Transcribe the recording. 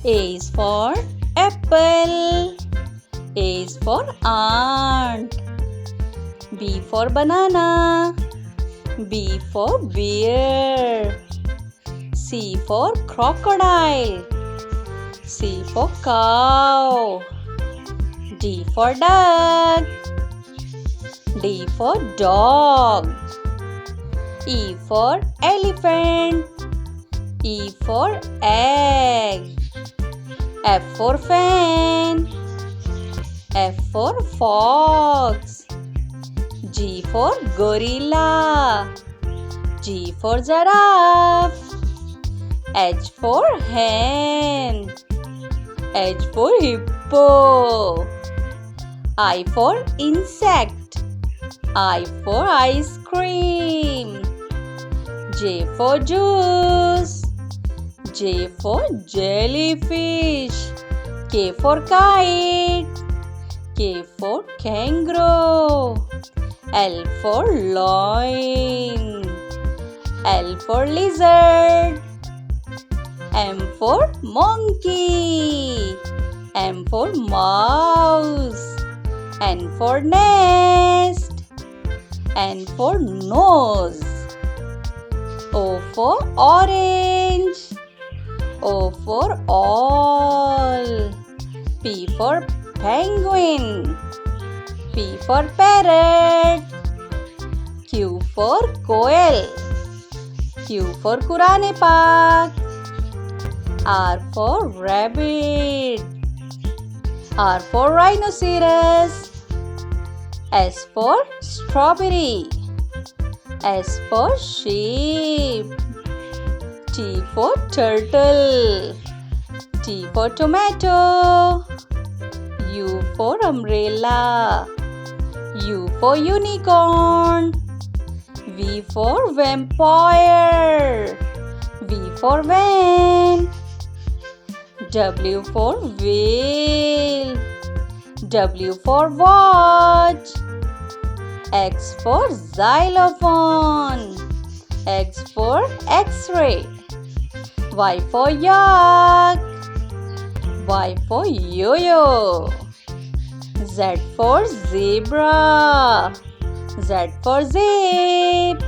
A is for apple. A is for ant. B for banana. B for bear. C for crocodile. C for cow. D for duck. D for dog. E for elephant. E for egg. F for fan. F for fox. G for gorilla. G for giraffe. H for hen. H for hippo. I for insect. I for ice cream. J for juice. J for jellyfish. K for kite. K for kangaroo. L for lion. L for lizard. M for monkey. M for mouse. N for nest. N for nose. O for orange. O for all. P for penguin. P for parrot. Q for koel. Q for Kurane Pak. R for rabbit. R for rhinoceros. S for strawberry. S for sheep. T for turtle. T for tomato. U for umbrella. U for unicorn. V for vampire. V for van. W for whale. W for watch. X for xylophone. X for X-ray. Y for yak. Y for yo-yo. Z for zebra. Z for zip.